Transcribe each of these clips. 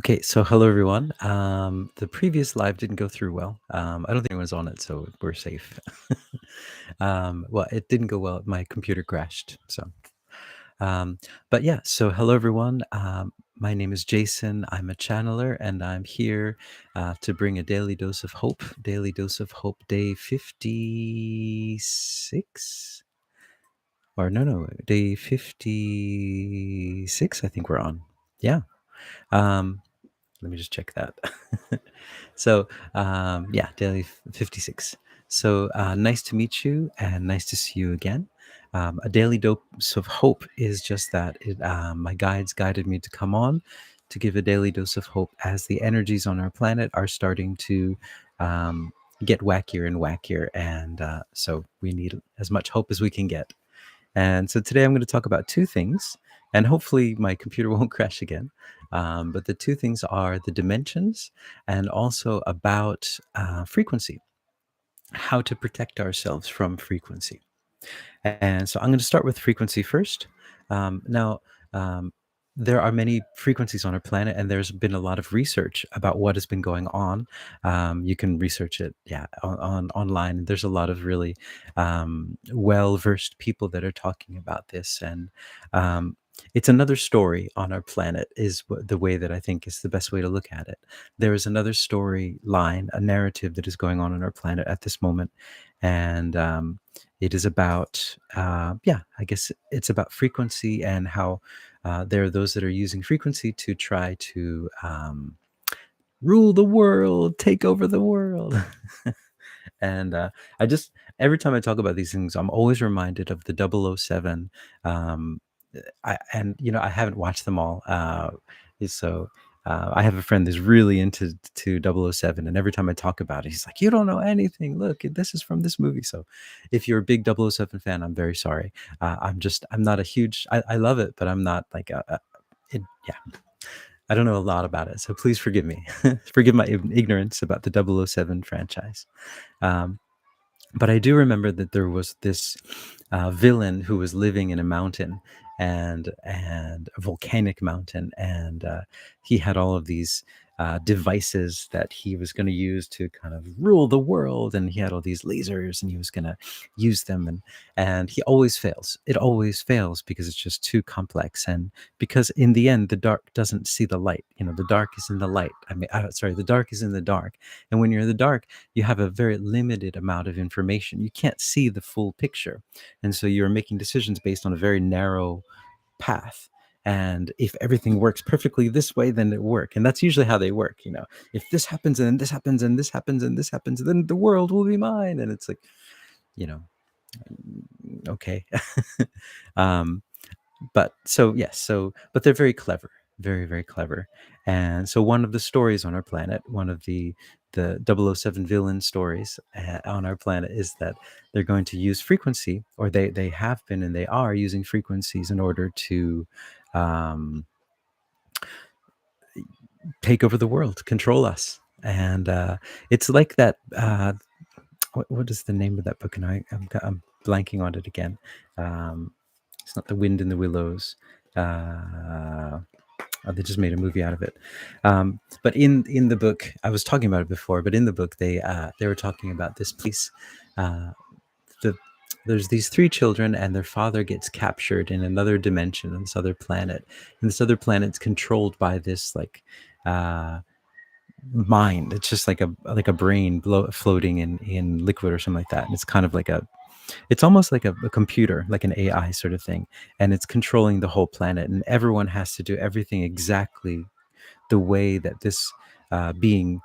Okay, so hello everyone. The previous live didn't go through well. I don't think anyone's on it, so we're safe. Well, it didn't go well. My computer crashed. Um, but yeah, so hello everyone. My name is Jason. I'm a channeler, and I'm here to bring a daily dose of hope. Daily dose of hope, day 56, or no, day 56. I think we're on. Yeah. Um, Let me just check that. So, yeah, daily 56. So nice to meet you and nice to see you again. A daily dose of hope is just that. My guides guided me to come on to give a daily dose of hope as the energies on our planet are starting to um, get wackier and wackier. And so we need as much hope as we can get. And so today I'm going to talk about two things, and hopefully my computer won't crash again. But the two things are the dimensions and also about frequency, how to protect ourselves from frequency. And so I'm going to start with frequency first. Now, um, there are many frequencies on our planet, and there's been a lot of research about what has been going on. You can research it, yeah, on online. There's a lot of really well-versed people that are talking about this, and um, it's another story on our planet. Is the way that I think is the best way to look at it. There is another storyline, a narrative that is going on our planet at this moment, and it is about, yeah, I guess it's about frequency and how there are those that are using frequency to try to rule the world, take over the world. And I just, every time I talk about these things, I'm always reminded of the 007. Um, I haven't watched them all. So I have a friend that's really into 007, and every time I talk about it, he's like, "You don't know anything. Look, this is from this movie." So, if you're a big 007 fan, I'm very sorry. I'm not a huge. I love it, but I'm not like yeah. I don't know a lot about it, so please forgive me. Forgive my ignorance about the 007 franchise. Um, but I do remember that there was this villain who was living in a mountain, and a volcanic mountain, and he had all of these devices that he was going to use to kind of rule the world, and he had all these lasers, and he was going to use them, and he always fails. It always fails because it's just too complex, and because in the end the dark doesn't see the light. The dark is in the light. Sorry, the dark is in the dark, and when you're in the dark, you have a very limited amount of information. You can't see the full picture. And so you're making decisions based on a very narrow path. And if everything works perfectly this way, then it work. And that's usually how they work. If this happens and this happens and this happens and this happens, then the world will be mine. And it's like, you know, okay. um, but so yes, but they're very clever, very, very clever. And so one of the stories on our planet, one of the 007 villain stories on our planet, is that they're going to use frequency, or they have been and they are using frequencies in order to um, take over the world, control us. And it's like that. What is the name of that book? And I'm blanking on it again. It's not The Wind in the Willows. They just made a movie out of it. But in the book, I was talking about it before. But in the book, they were talking about this place. Uh, the There's these three children, and their father gets captured in another dimension, on this other planet. And this other planet's controlled by this uh, mind. It's just like a brain floating in liquid or something like that. And it's kind of like it's almost like a computer, like an AI sort of thing, and it's controlling the whole planet, and everyone has to do everything exactly the way that this being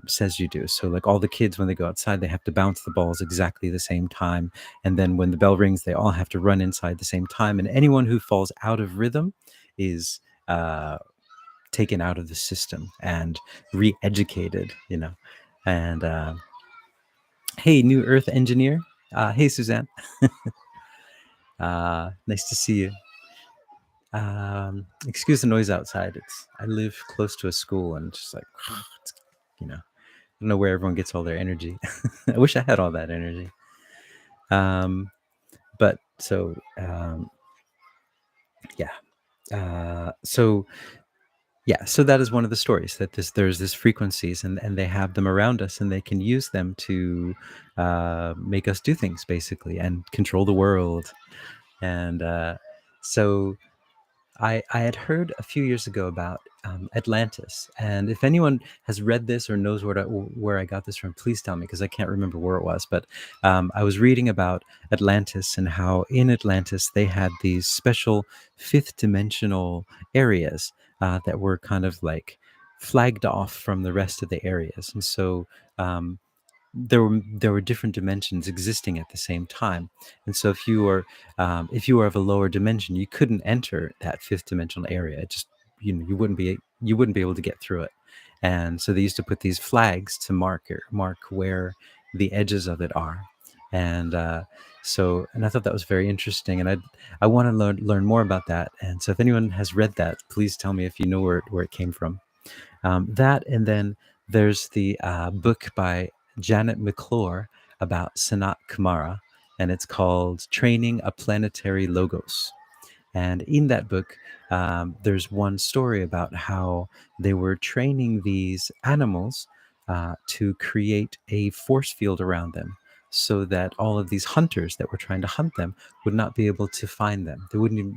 says you do. So, like all the kids, when they go outside, they have to bounce the balls exactly the same time, and then when the bell rings, they all have to run inside the same time. And anyone who falls out of rhythm is taken out of the system and re-educated. And hey, new Earth engineer. Hey, Suzanne. Nice to see you. Excuse the noise outside. I live close to a school, and just like it's, I don't know where everyone gets all their energy. I wish I had all that energy. But so yeah. So Yeah, so that is one of the stories, that there's this frequencies, and they have them around us, and they can use them to make us do things basically and control the world. And so I had heard a few years ago about Atlantis, and if anyone has read this or knows where I got this from, please tell me, because I can't remember where it was. But I was reading about Atlantis and how in Atlantis they had these special fifth dimensional areas that were kind of like flagged off from the rest of the areas, and so um, there were different dimensions existing at the same time. And so if you were of a lower dimension, you couldn't enter that fifth dimensional area. It just, you wouldn't be able to get through it. And so they used to put these flags to mark where the edges of it are. And and I thought that was very interesting, and I want to learn more about that. And so if anyone has read that, please tell me if you know where it came from. That, and then there's the book by Janet McClure about sanatkumara, and it's called Training a Planetary Logos. And in that book, there's one story about how they were training these animals to create a force field around them, so that all of these hunters that were trying to hunt them would not be able to find them. They wouldn't.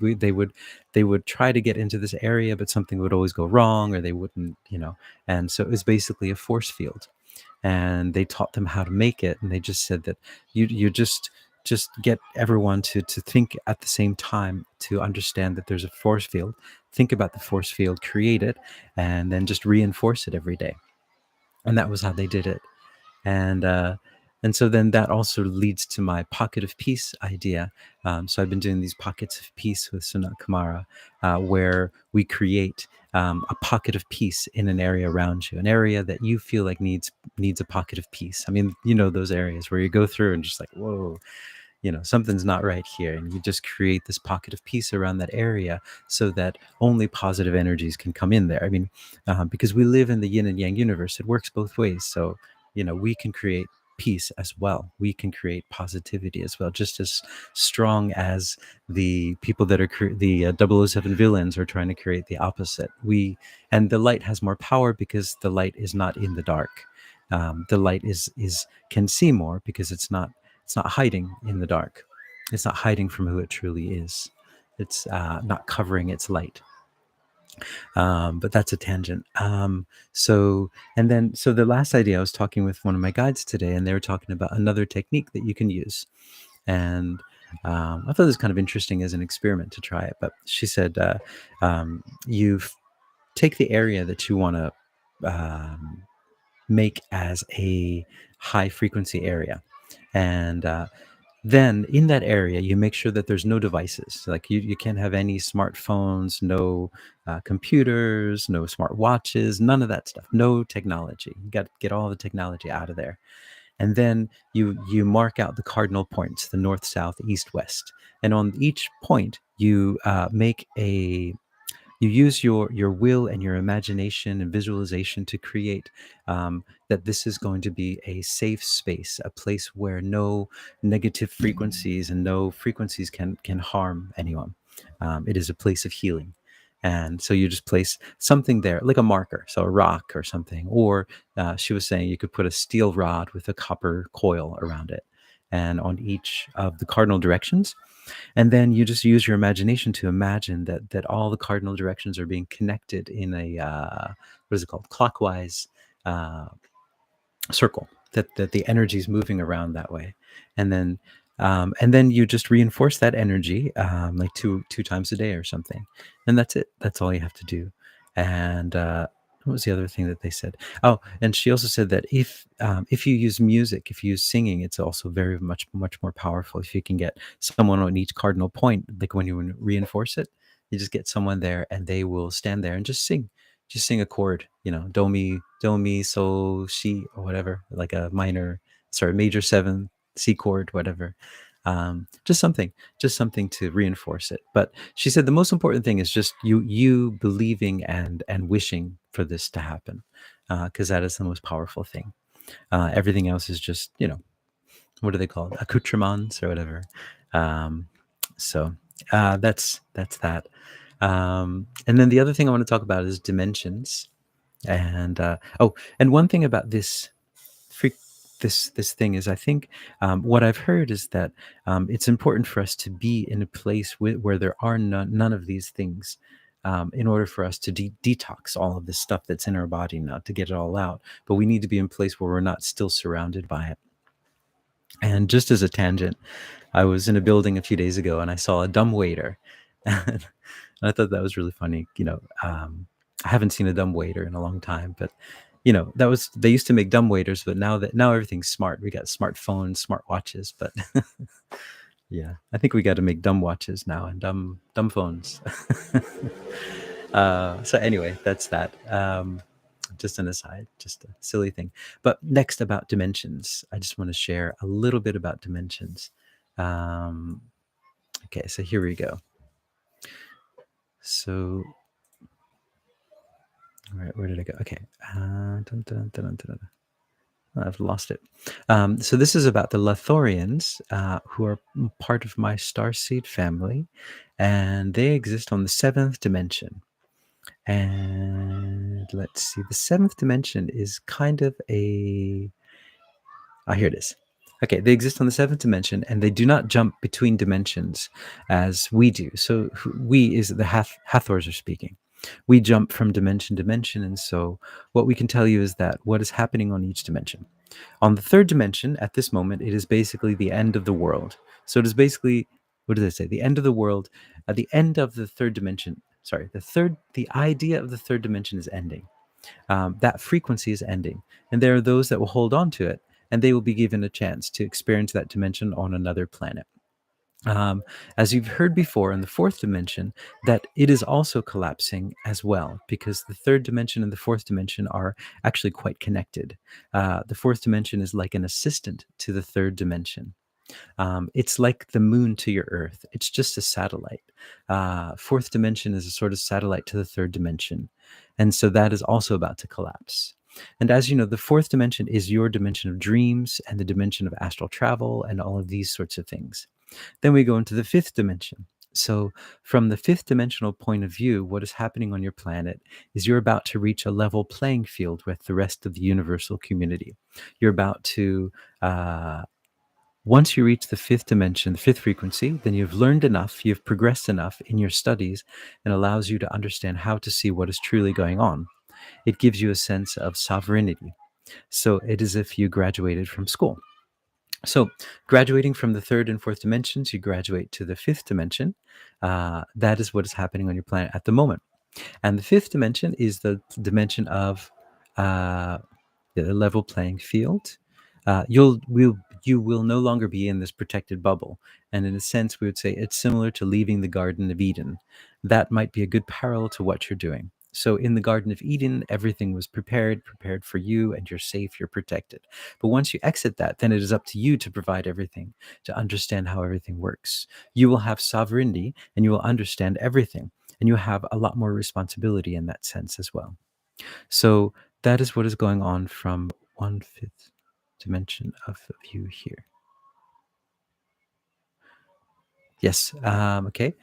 They would try to get into this area, but something would always go wrong, or they wouldn't. And so it was basically a force field, and they taught them how to make it. And they just said that you just get everyone to think at the same time, to understand that there's a force field, think about the force field, create it, and then just reinforce it every day. And that was how they did it. And so then that also leads to my pocket of peace idea. So I've been doing these pockets of peace with Sunat Kumara, where we create a pocket of peace in an area around you, an area that you feel like needs a pocket of peace. I mean, those areas where you go through and just like, whoa, something's not right here, and you just create this pocket of peace around that area, so that only positive energies can come in there. I mean, because we live in the yin and yang universe, it works both ways. So we can create peace as well, we can create positivity as well, just as strong as the people that are the 007 villains are trying to create the opposite. And the light has more power because the light is not in the dark. The light is can see more because it's not hiding in the dark. It's not hiding from who it truly is. It's not covering its light. But that's a tangent. So the last idea, I was talking with one of my guides today, and they were talking about another technique that you can use. And I thought it was kind of interesting as an experiment to try it. But she said, you take the area that you want to make as a high frequency area. And then in that area, you make sure that there's no devices. Like you can't have any smartphones, no computers, no smart watches, none of that stuff, no technology. You got to get all the technology out of there. And then you mark out the cardinal points, the north, south, east, west. And on each point, you use your will and your imagination and visualization to create that this is going to be a safe space, a place where no negative frequencies and no frequencies can harm anyone. It is a place of healing. And so you just place something there, like a marker, so a rock or something. Or she was saying you could put a steel rod with a copper coil around it, and on each of the cardinal directions. And then you just use your imagination to imagine that all the cardinal directions are being connected in a what is it called, clockwise uh, circle, that the energy is moving around that way. And then you just reinforce that energy, like two times a day or something, and that's it. That's all you have to do. And what was the other thing that they said? Oh, and she also said that if you use music, if you use singing, it's also very much more powerful. If you can get someone on each cardinal point, like when you reinforce it, you just get someone there, and they will stand there and just sing a chord, do mi sol si, or whatever, like a major seven C chord, whatever. Just something to reinforce it. But she said the most important thing is just you believing and wishing for this to happen, because that is the most powerful thing. Everything else is just, what are they called, accoutrements or whatever. Um, so that's that. And then the other thing I want to talk about is dimensions. And and one thing about freak this thing is, I think, what I've heard is that it's important for us to be in a place where there are none of these things, in order for us to detox all of this stuff that's in our body now, to get it all out. But we need to be in a place where we're not still surrounded by it. And just as a tangent, I was in a building a few days ago and I saw a dumb waiter. And I thought that was really funny. I haven't seen a dumb waiter in a long time, but they used to make dumb waiters, but now everything's smart. We got smartphones, smart watches, but yeah, I think we got to make dumb watches now and dumb phones. So anyway, that's that. Just an aside, just a silly thing. But next, about dimensions, I just want to share a little bit about dimensions. Um, okay, so here we go. So, all right, where did I go? Okay. I've lost it. So this is about the Lothorians, who are part of my starseed family, and they exist on the seventh dimension. And let's see, the seventh dimension is kind of a... here it is. Okay, they exist on the seventh dimension, and they do not jump between dimensions as we do. So we is the Hathors are speaking. We jump from dimension to dimension, and so what we can tell you is that what is happening on each dimension. On the third dimension, at this moment, it is basically the end of the world. So it is basically, what do they say? The end of the world. At the end of the third dimension, sorry, the idea of the third dimension is ending. That frequency is ending. And there are those that will hold on to it, and they will be given a chance to experience that dimension on another planet. As you've heard before in the fourth dimension, that it is also collapsing as well, because the third dimension and the fourth dimension are actually quite connected. The fourth dimension is like an assistant to the third dimension. It's like the moon to your Earth. It's just a satellite. Fourth dimension is a sort of satellite to the third dimension. And so that is also about to collapse. And as you know, the fourth dimension is your dimension of dreams and the dimension of astral travel and all of these sorts of things. Then we go into the fifth dimension. So, from the fifth dimensional point of view, what is happening on your planet is you're about to reach a level playing field with the rest of the universal community. You're about to, once you reach the fifth dimension, the fifth frequency, then you've learned enough, you've progressed enough in your studies, and allows you to understand how to see what is truly going on. It gives you a sense of sovereignty. So, it is if you graduated from school. So, graduating from the third and fourth dimensions, you graduate to the fifth dimension. That is what is happening on your planet at the moment. And the fifth dimension is the dimension of uh, the level playing field. You will no longer be in this protected bubble. And in a sense, we would say it's similar to leaving the Garden of Eden. That might be a good parallel to what you're doing. So in the Garden of Eden, everything was prepared for you, and you're safe, you're protected. But once you exit that, then it is up to you to provide everything, to understand how everything works. You will have sovereignty, and you will understand everything, and you have a lot more responsibility in that sense as well. So that is what is going on from 1/5 dimension of view here. Yes. Okay.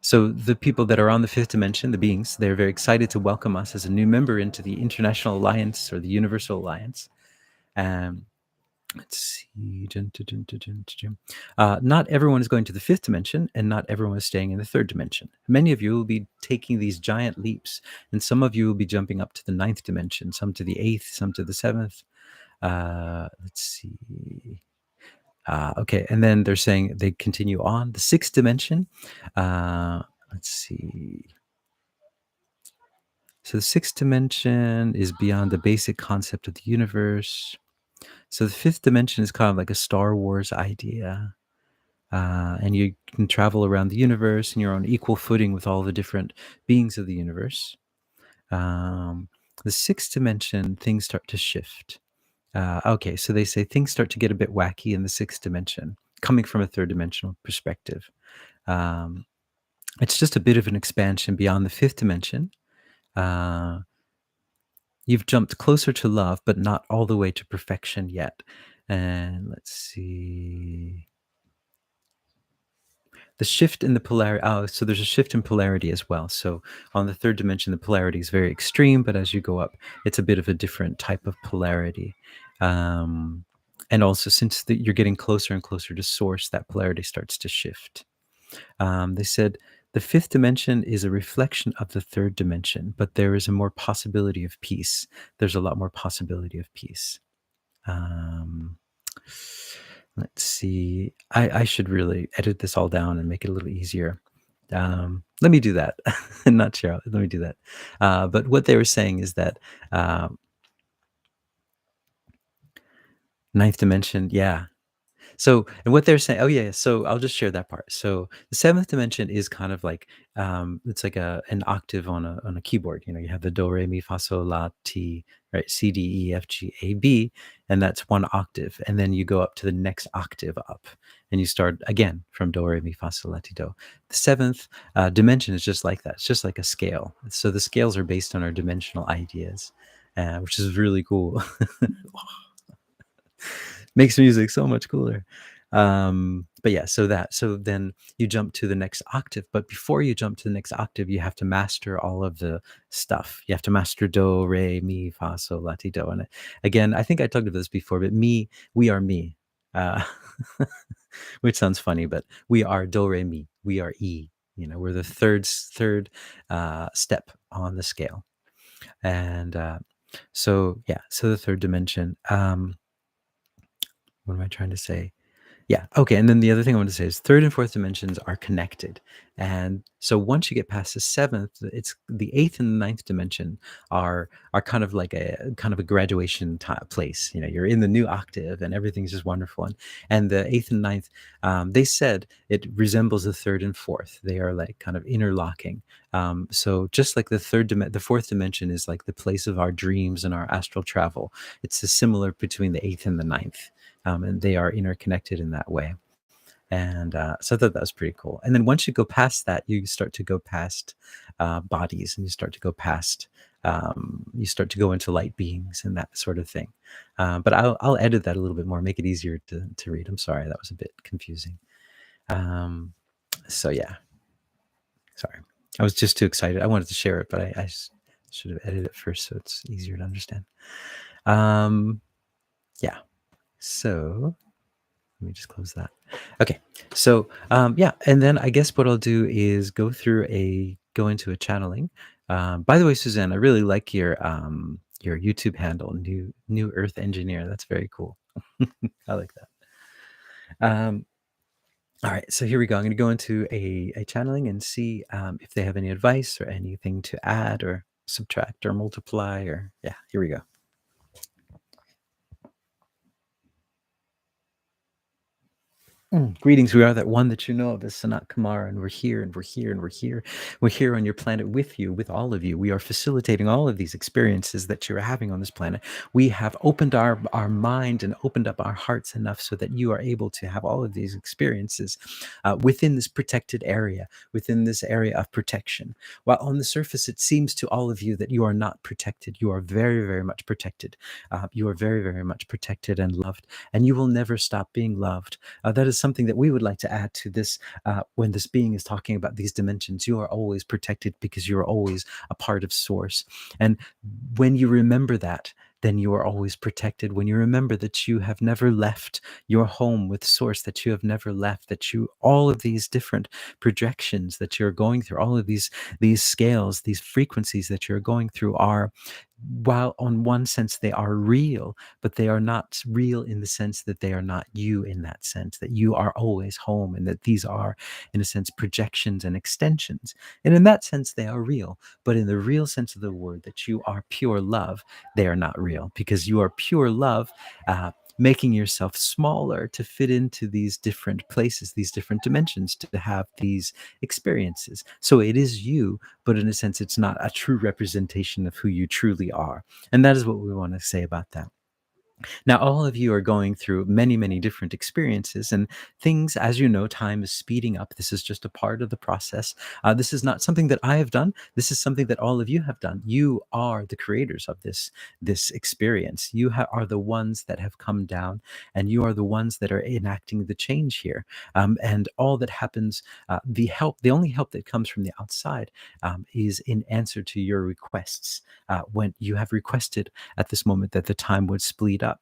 So the people that are on the fifth dimension, the beings, they're very excited to welcome us as a new member into the International Alliance or the Universal Alliance. Let's see. Not everyone is going to the fifth dimension, and not everyone is staying in the third dimension. Many of you will be taking these giant leaps, and some of you will be jumping up to the ninth dimension, some to the eighth, some to the seventh. Let's see. Okay, and then they're saying they continue on the sixth dimension. Let's see. So the sixth dimension is beyond the basic concept of the universe. So the fifth dimension is kind of like a Star Wars idea. And you can travel around the universe, and you're on equal footing with all the different beings of the universe. The sixth dimension, things start to shift. Okay, so they say things start to get a bit wacky in the sixth dimension, coming from a third dimensional perspective. Um, it's just a bit of an expansion beyond the fifth dimension. You've jumped closer to love, but not all the way to perfection yet. And let's see. The shift in the polarity. Oh, so there's a shift in polarity as well. So on the third dimension, the polarity is very extreme, but as you go up, it's a bit of a different type of polarity. Um, and also, since you're getting closer and closer to source, that polarity starts to shift. They said the fifth dimension is a reflection of the third dimension, but there is a more possibility of peace. There's a lot more possibility of peace. Um, let's see. I should really edit this all down and make it a little easier. Let me do that. Not sure. Let me do that. But what they were saying is that um, ninth dimension, yeah. So, and what they're saying, oh yeah, so I'll just share that part. So the seventh dimension is kind of like it's like an octave on a keyboard. You know, you have the do re mi fa sol la ti, right? C D E F G A B, and that's one octave, and then you go up to the next octave up, and you start again from do re mi fa sol la ti do. The seventh dimension is just like that. It's just like a scale. So the scales are based on our dimensional ideas, which is really cool. Makes music so much cooler. But yeah, so then you jump to the next octave, but before you jump to the next octave, you have to master all of the stuff. You have to master do, re, mi, fa, sol, la, ti, do. And again, I think I talked about this before, but we are me, uh, which sounds funny, but we are do, re, mi. We are E. You know, we're the third step on the scale, and so yeah, so the third dimension. What am I trying to say? Yeah. Okay. And then the other thing I want to say is third and fourth dimensions are connected. And so once you get past the seventh, it's the eighth and the ninth dimension are kind of a graduation place. You know, you're in the new octave and everything's just wonderful. And the eighth and ninth, they said it resembles the third and fourth. They are like kind of interlocking. So just like the fourth dimension is like the place of our dreams and our astral travel. It's similar between the eighth and the ninth, and they are interconnected in that way. And so I thought that was pretty cool. And then once you go past that, you start to go past bodies, and you start to go into light beings and that sort of thing. But I'll edit that a little bit more, make it easier to read. I'm sorry, that was a bit confusing. Um, so yeah, sorry. I was just too excited. I wanted to share it, but I should have edited it first so it's easier to understand. Um, yeah. So let me just close that. Okay. So yeah, and then I guess what I'll do is go into a channeling. By the way, Suzanne, I really like your YouTube handle, New Earth Engineer. That's very cool. I like that. All right, so here we go. I'm going to go into a channeling and see if they have any advice or anything to add or subtract or multiply or yeah. Here we go. Greetings, we are that one that you know of as Sanatkumara, and we're here, and we're here, and we're here. We're here on your planet with you, with all of you. We are facilitating all of these experiences that you're having on this planet. We have opened our mind and opened up our hearts enough so that you are able to have all of these experiences within this protected area, within this area of protection. While on the surface, it seems to all of you that you are not protected, you are very, very much protected. You are very, very much protected and loved, and you will never stop being loved. That is something that we would like to add to this. When this being is talking about these dimensions, you are always protected because you are always a part of source. And when you remember that, then you are always protected. When you remember that you have never left your home with source, that you have never left, that you, all of these different projections that you're going through, all of these scales, these frequencies that you're going through are, while on one sense they are real, but they are not real in the sense that they are not you, in that sense that you are always home, and that these are in a sense projections and extensions, and in that sense they are real. But in the real sense of the word, that you are pure love, they are not real, because you are pure love, making yourself smaller to fit into these different places, these different dimensions, to have these experiences. So it is you, but in a sense it's not a true representation of who you truly are. And that is what we want to say about that. Now, all of you are going through many, many different experiences, and things, as you know, time is speeding up. This is just a part of the process. This is not something that I have done. This is something that all of you have done. You are the creators of this experience. You are the ones that have come down, and you are the ones that are enacting the change here. And all that happens, the only help that comes from the outside, is in answer to your requests. When you have requested at this moment that the time would speed up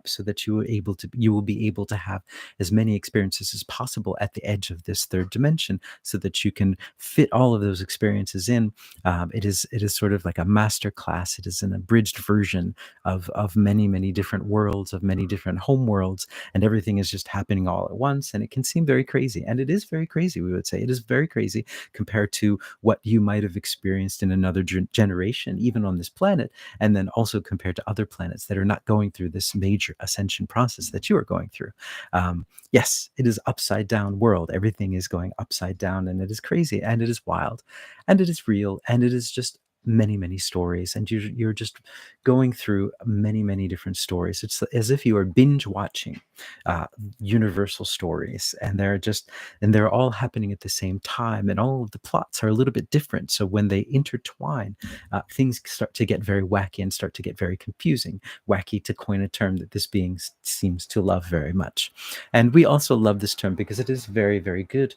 so that you will be able to have as many experiences as possible at the edge of this third dimension, so that you can fit all of those experiences in. It is sort of like a master class. It is an abridged version of many, many different worlds, of many different home worlds, and everything is just happening all at once. And it can seem very crazy, and it is very crazy. We would say it is very crazy compared to what you might have experienced in another generation, even on this planet, and then also compared to other planets that are not going through this major ascension process that you are going through. Yes, it is upside down world. Everything is going upside down, and it is crazy, and it is wild, and it is real, and it is just many, many stories, and you're just going through many, many different stories. It's as if you are binge watching uh, universal stories, and they're all happening at the same time, and all of the plots are a little bit different. So when they intertwine, things start to get very wacky and start to get very confusing. Wacky, to coin a term that this being seems to love very much. And we also love this term because it is very, very good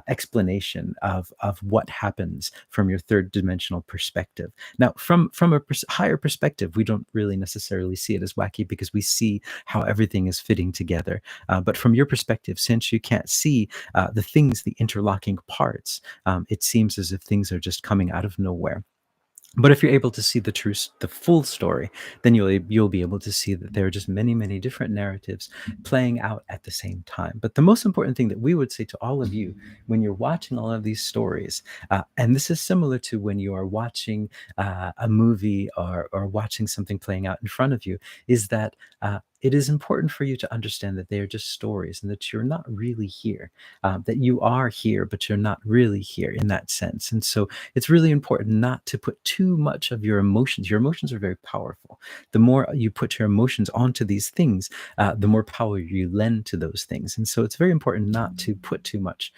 explanation of what happens from your third dimensional perspective. Now, from a higher perspective, we don't really necessarily see it as wacky because we see how everything is fitting together. But from your perspective, since you can't see the things, the interlocking parts, it seems as if things are just coming out of nowhere. But if you're able to see the full story, then you'll be able to see that there are just many, many different narratives playing out at the same time. But the most important thing that we would say to all of you when you're watching all of these stories, and this is similar to when you are watching a movie, or watching something playing out in front of you, is that it is important for you to understand that they are just stories, and that you're not really here, that you are here, but you're not really here in that sense. And so it's really important not to put too much of your emotions. Your emotions are very powerful. The more you put your emotions onto these things, the more power you lend to those things. And so it's very important not to put too much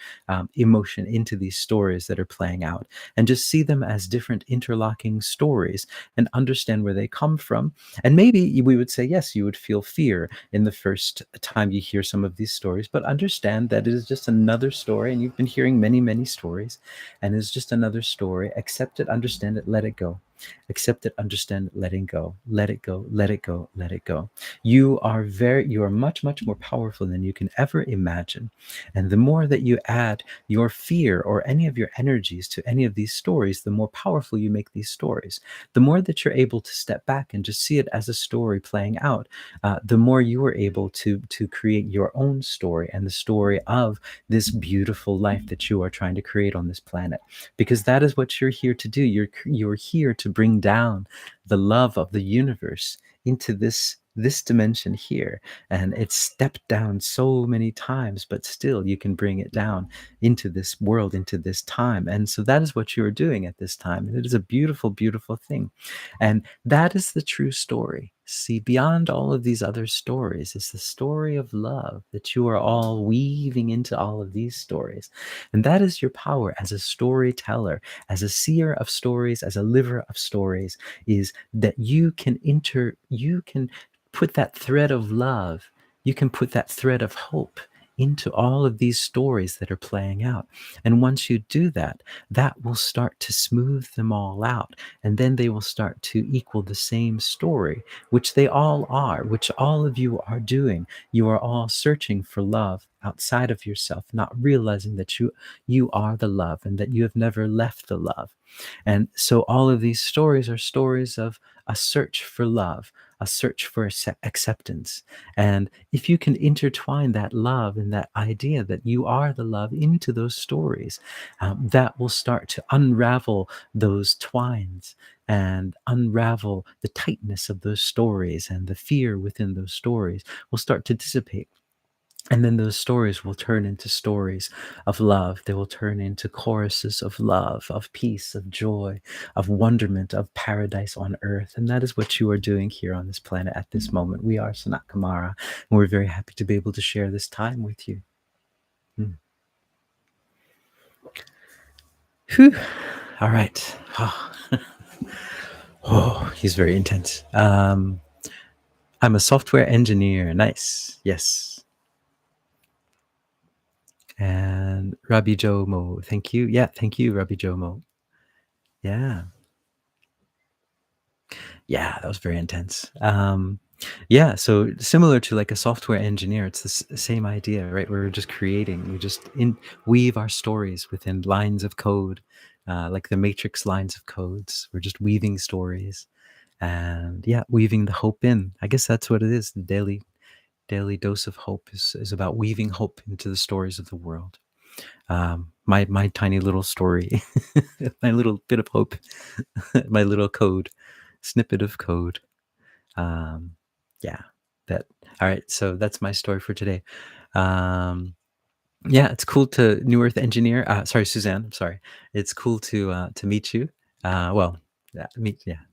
emotion into these stories that are playing out, and just see them as different interlocking stories, and understand where they come from. And maybe we would say, yes, you would feel fear in the first time you hear some of these stories, but understand that it is just another story, and you've been hearing many, many stories, and it's just another story. Accept it, understand it, let it go. Accept it, understand it, letting go. Let it go, let it go, let it go. You are much, much more powerful than you can ever imagine. And the more that you add your fear or any of your energies to any of these stories, the more powerful you make these stories. The more that you're able to step back and just see it as a story playing out, the more you are able to create your own story, and the story of this beautiful life that you are trying to create on this planet. Because that is what you're here to do. You're here to bring down the love of the universe into this dimension here. And it's stepped down so many times, but still you can bring it down into this world, into this time. And so that is what you're doing at this time, and it is a beautiful, beautiful thing. And that is the true story. See, beyond all of these other stories is the story of love that you are all weaving into all of these stories. And that is your power as a storyteller, as a seer of stories, as a liver of stories, is that you can put that thread of love, you can put that thread of hope into all of these stories that are playing out. And once you do that, that will start to smooth them all out. And then they will start to equal the same story, which they all are, which all of you are doing. You are all searching for love outside of yourself, not realizing that you are the love, and that you have never left the love. And so all of these stories are stories of a search for love, a search for acceptance. And if you can intertwine that love and that idea that you are the love into those stories, that will start to unravel those twines, and unravel the tightness of those stories, and the fear within those stories will start to dissipate. And then those stories will turn into stories of love. They will turn into choruses of love, of peace, of joy, of wonderment, of paradise on earth. And that is what you are doing here on this planet at this moment. We are Sanatkumara, and we're very happy to be able to share this time with you. Mm. Whew. All right. Oh, he's very intense. I'm a software engineer. Nice. Yes. And Rabbi Jomo, thank you. Yeah, thank you, Rabbi Jomo. Yeah. Yeah, that was very intense. Yeah, so similar to like a software engineer, it's the same idea, right? We're just creating, we just weave our stories within lines of code, like the matrix lines of codes. We're just weaving stories, and yeah, weaving the hope in. I guess that's what it is. The daily dose of hope is about weaving hope into the stories of the world. My tiny little story, my little bit of hope, my little code, snippet of code. Um, yeah, that. All right, so that's my story for today. Um, yeah, it's cool to New Earth Engineer. Sorry, Suzanne. I'm sorry. It's cool to meet you. Well, yeah,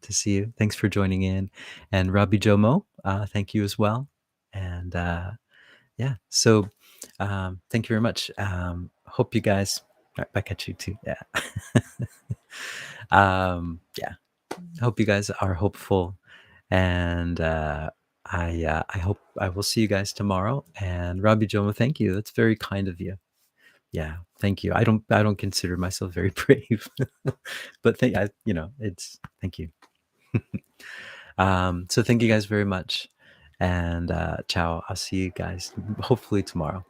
to see you. Thanks for joining in, and Rabbi Jomo. Thank you as well. And yeah, so thank you very much. Hope you guys. Right, back at you too. Yeah. Yeah. Hope you guys are hopeful, and I hope I will see you guys tomorrow. And Rabbi Jomo, thank you. That's very kind of you. Yeah, thank you. I don't consider myself very brave, but it's thank you. So thank you guys very much, and ciao. I'll see you guys hopefully tomorrow.